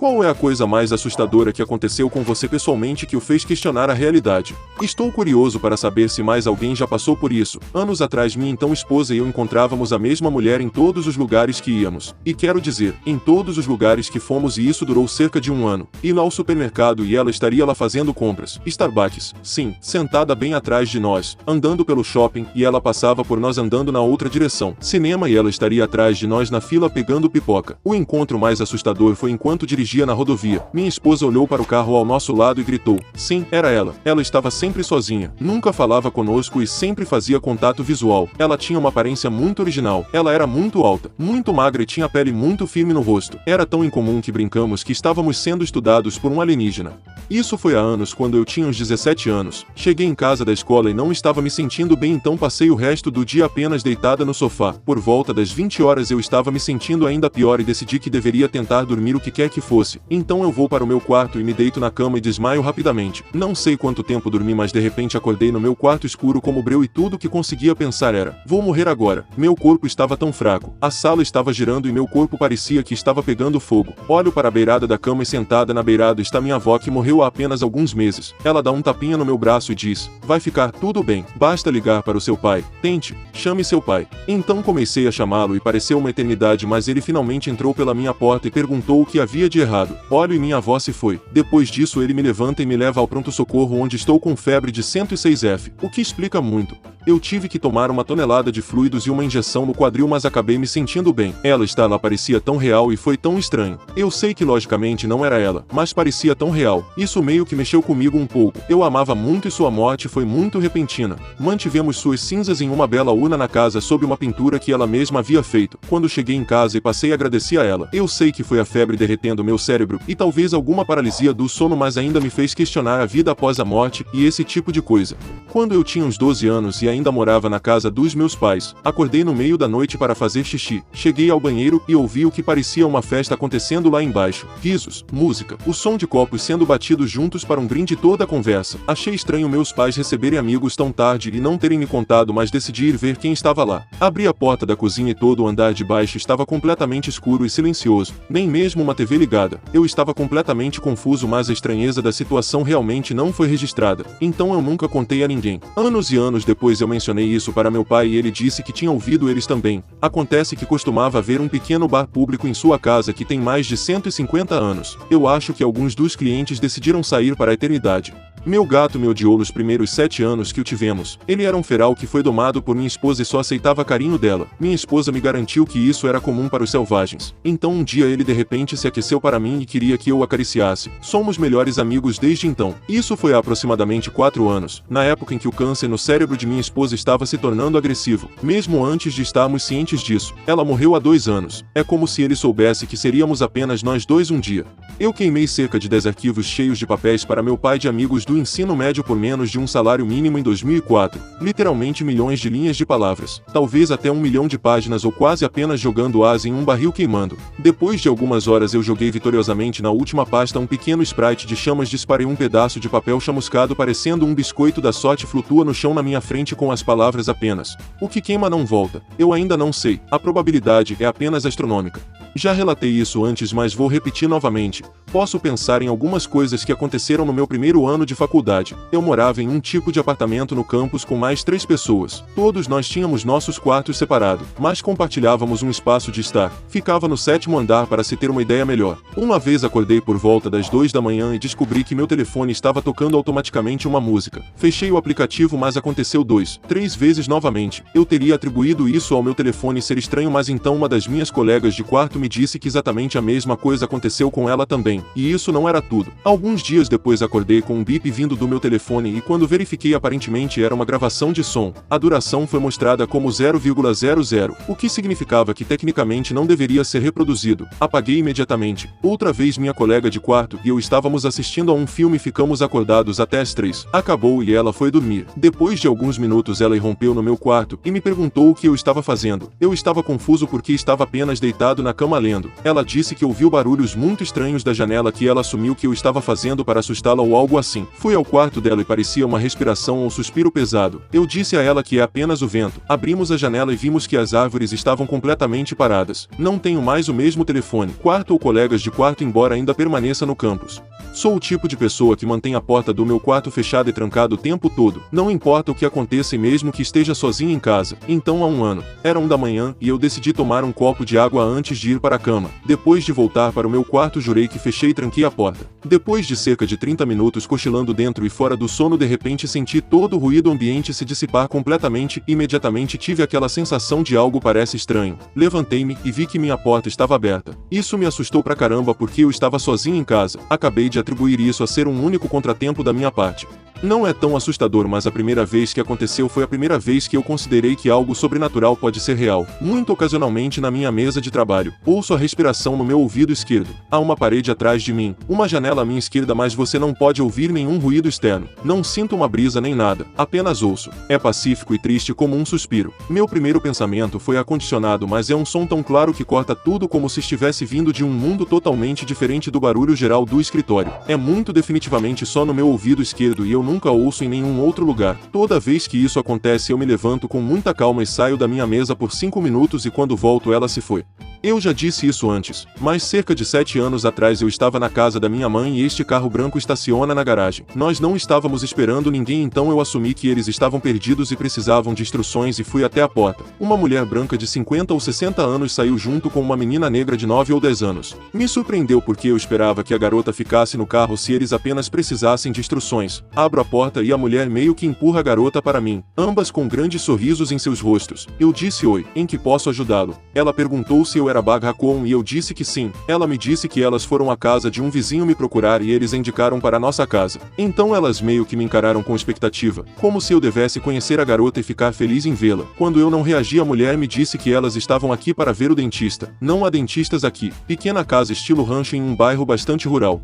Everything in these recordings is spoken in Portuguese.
Qual é a coisa mais assustadora que aconteceu com você pessoalmente que o fez questionar a realidade? Estou curioso para saber se mais alguém já passou por isso. Anos atrás minha então esposa e eu encontrávamos a mesma mulher em todos os lugares que íamos. E quero dizer, em todos os lugares que fomos, e isso durou cerca de um ano. Ir ao supermercado e ela estaria lá fazendo compras. Starbucks, sim, sentada bem atrás de nós. Andando pelo shopping e ela passava por nós andando na outra direção. Cinema e ela estaria atrás de nós na fila pegando pipoca. O encontro mais assustador foi enquanto dirigia na rodovia. Minha esposa olhou para o carro ao nosso lado e gritou. Sim, era ela. Ela estava sempre sozinha. Nunca falava conosco e sempre fazia contato visual. Ela tinha uma aparência muito original. Ela era muito alta, muito magra e tinha a pele muito firme no rosto. Era tão incomum que brincamos que estávamos sendo estudados por um alienígena. Isso foi há anos, quando eu tinha uns 17 anos. Cheguei em casa da escola e não estava me sentindo bem, então passei o resto do dia apenas deitada no sofá. Por volta das 20 horas eu estava me sentindo ainda pior e decidi que deveria tentar dormir o que quer que fosse. Então eu vou para o meu quarto e me deito na cama e desmaio rapidamente. Não sei quanto tempo dormi, mas de repente acordei no meu quarto escuro como breu e tudo que conseguia pensar era: vou morrer agora. Meu corpo estava tão fraco. A sala estava girando e meu corpo parecia que estava pegando fogo. Olho para a beirada da cama e sentada na beirada está minha avó, que morreu há apenas alguns meses. Ela dá um tapinha no meu braço e diz: vai ficar tudo bem. Basta ligar para o seu pai. Tente. Chame seu pai. Então comecei a chamá-lo e pareceu uma eternidade, mas ele finalmente entrou pela minha porta e perguntou o que havia de errado. Olho e minha avó se foi. Depois disso ele me levanta e me leva ao pronto-socorro, onde estou com febre de 106F, o que explica muito. Eu tive que tomar uma tonelada de fluidos e uma injeção no quadril, mas acabei me sentindo bem. Ela está lá, parecia tão real e foi tão estranho. Eu sei que logicamente não era ela, mas parecia tão real. Isso meio que mexeu comigo um pouco. Eu amava muito e sua morte foi muito repentina. Mantivemos suas cinzas em uma bela urna na casa sob uma pintura que ela mesma havia feito. Quando cheguei em casa e passei a agradecer a ela. Eu sei que foi a febre derretendo meu cérebro e talvez alguma paralisia do sono, mas ainda me fez questionar a vida após a morte e esse tipo de coisa. Quando eu tinha uns 12 anos e ainda morava na casa dos meus pais, acordei no meio da noite para fazer xixi. Cheguei ao banheiro e ouvi o que parecia uma festa acontecendo lá embaixo. Risos, música, o som de copos sendo batidos juntos para um brinde, toda a conversa. Achei estranho meus pais receberem amigos tão tarde e não terem me contado, mas decidi ir ver quem estava lá. Abri a porta da cozinha e todo o andar de baixo estava completamente escuro e silencioso, nem mesmo uma TV ligada. Eu estava completamente confuso, mas a estranheza da situação realmente não foi registrada, então eu nunca contei a ninguém. Anos e anos depois eu mencionei isso para meu pai e ele disse que tinha ouvido eles também. Acontece que costumava haver um pequeno bar público em sua casa que tem mais de 150 anos. Eu acho que alguns dos clientes decidiram sair para a eternidade. Meu gato me odiou nos primeiros 7 anos que o tivemos. Ele era um feral que foi domado por minha esposa e só aceitava carinho dela. Minha esposa me garantiu que isso era comum para os selvagens. Então um dia ele de repente se aqueceu para mim e queria que eu o acariciasse. Somos melhores amigos desde então. Isso foi há aproximadamente 4 anos, na época em que o câncer no cérebro de minha esposa estava se tornando agressivo. Mesmo antes de estarmos cientes disso, ela morreu há 2 anos. É como se ele soubesse que seríamos apenas nós dois um dia. Eu queimei cerca de 10 arquivos cheios de papéis para meu pai de amigos do ensino médio por menos de um salário mínimo em 2004, literalmente milhões de linhas de palavras, talvez até 1 milhão de páginas ou quase, apenas jogando as em um barril queimando. Depois de algumas horas eu joguei vitoriosamente na última pasta um pequeno sprite de chamas, disparei um pedaço de papel chamuscado parecendo um biscoito da sorte, flutua no chão na minha frente com as palavras apenas: o que queima não volta. Eu ainda não sei, a probabilidade é apenas astronômica. Já relatei isso antes, mas vou repetir novamente. Posso pensar em algumas coisas que aconteceram no meu primeiro ano de faculdade. Eu morava em um tipo de apartamento no campus com mais 3 pessoas. Todos nós tínhamos nossos quartos separados, mas compartilhávamos um espaço de estar. Ficava no 7º andar, para se ter uma ideia melhor. Uma vez acordei por volta das 2 da manhã e descobri que meu telefone estava tocando automaticamente uma música. Fechei o aplicativo, mas aconteceu 2, 3 vezes novamente. Eu teria atribuído isso ao meu telefone ser estranho, mas então uma das minhas colegas de quarto me disse que exatamente a mesma coisa aconteceu com ela também. E isso não era tudo. Alguns dias depois acordei com um bip vindo do meu telefone e quando verifiquei, aparentemente era uma gravação de som. A duração foi mostrada como 0,00, o que significava que tecnicamente não deveria ser reproduzido. Apaguei imediatamente. Outra vez minha colega de quarto e eu estávamos assistindo a um filme e ficamos acordados até as 3. Acabou e ela foi dormir. Depois de alguns minutos ela irrompeu no meu quarto e me perguntou o que eu estava fazendo. Eu estava confuso porque estava apenas deitado na cama lendo. Ela disse que ouviu barulhos muito estranhos da janela janela que ela assumiu que eu estava fazendo para assustá-la ou algo assim. Fui ao quarto dela e parecia uma respiração ou um suspiro pesado. Eu disse a ela que é apenas o vento. Abrimos a janela e vimos que as árvores estavam completamente paradas. Não tenho mais o mesmo telefone, quarto ou colegas de quarto, embora ainda permaneça no campus. Sou o tipo de pessoa que mantém a porta do meu quarto fechada e trancada o tempo todo. Não importa o que aconteça e mesmo que esteja sozinho em casa. Então há um ano. Era 1 da manhã e eu decidi tomar um copo de água antes de ir para a cama. Depois de voltar para o meu quarto, jurei que fechei e tranquei a porta. Depois de cerca de 30 minutos cochilando dentro e fora do sono, de repente senti todo o ruído ambiente se dissipar completamente e imediatamente tive aquela sensação de algo parece estranho. Levantei-me e vi que minha porta estava aberta. Isso me assustou pra caramba porque eu estava sozinho em casa. Acabei de atribuir isso a ser um único contratempo da minha parte. Não é tão assustador, mas a primeira vez que aconteceu foi a primeira vez que eu considerei que algo sobrenatural pode ser real. Muito ocasionalmente na minha mesa de trabalho, ouço a respiração no meu ouvido esquerdo. Há uma parede atrás de mim, uma janela à minha esquerda, mas você não pode ouvir nenhum ruído externo. Não sinto uma brisa nem nada, apenas ouço. É pacífico e triste como um suspiro. Meu primeiro pensamento foi ar-condicionado, mas é um som tão claro que corta tudo, como se estivesse vindo de um mundo totalmente diferente do barulho geral do escritório. É muito definitivamente só no meu ouvido esquerdo e eu nunca ouço em nenhum outro lugar. Toda vez que isso acontece eu me levanto com muita calma e saio da minha mesa por 5 minutos e quando volto ela se foi. Eu já disse isso antes, mas cerca de 7 anos atrás eu estava na casa da minha mãe e este carro branco estaciona na garagem. Nós não estávamos esperando ninguém, então eu assumi que eles estavam perdidos e precisavam de instruções e fui até a porta. Uma mulher branca de 50 ou 60 anos saiu junto com uma menina negra de 9 ou 10 anos. Me surpreendeu porque eu esperava que a garota ficasse no carro se eles apenas precisassem de instruções. Abro a porta e a mulher meio que empurra a garota para mim, ambas com grandes sorrisos em seus rostos. Eu disse oi, em que posso ajudá-lo? Ela perguntou se eu era Baghacon e eu disse que sim. Ela me disse que elas foram à casa de um vizinho me procurar e eles indicaram para nossa casa. Então elas meio que me encararam com expectativa, como se eu devesse conhecer a garota e ficar feliz em vê-la. Quando eu não reagi, a mulher me disse que elas estavam aqui para ver o dentista. Não há dentistas aqui. Pequena casa estilo rancho em um bairro bastante rural.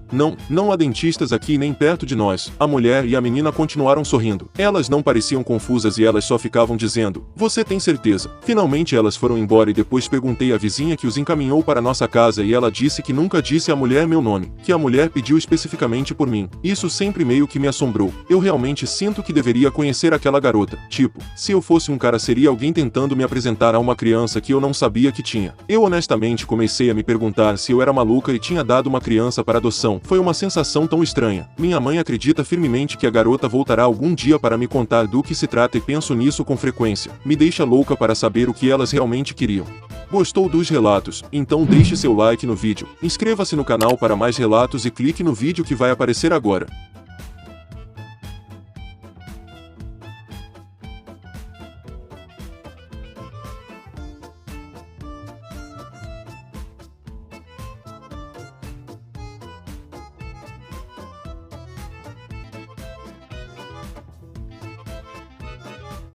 Não há dentistas aqui nem perto de nós. A mulher e a menina continuaram sorrindo. Elas não pareciam confusas e elas só ficavam dizendo: você tem certeza? Finalmente elas foram embora e depois perguntei à vizinha que os encaminhou para nossa casa e ela disse que nunca disse à mulher meu nome, que a mulher pediu especificamente por mim. Isso sempre meio que me assombrou. Eu realmente sinto que deveria conhecer aquela garota. Tipo, se eu fosse um cara seria alguém tentando me apresentar a uma criança que eu não sabia que tinha. Eu honestamente comecei a me perguntar se eu era maluca e tinha dado uma criança para adoção. Foi uma sensação tão estranha. Minha mãe acredita firmemente que a garota voltará algum dia para me contar do que se trata e penso nisso com frequência. Me deixa louca para saber o que elas realmente queriam. Gostou dos relatos? Então deixe seu like no vídeo, inscreva-se no canal para mais relatos e clique no vídeo que vai aparecer agora.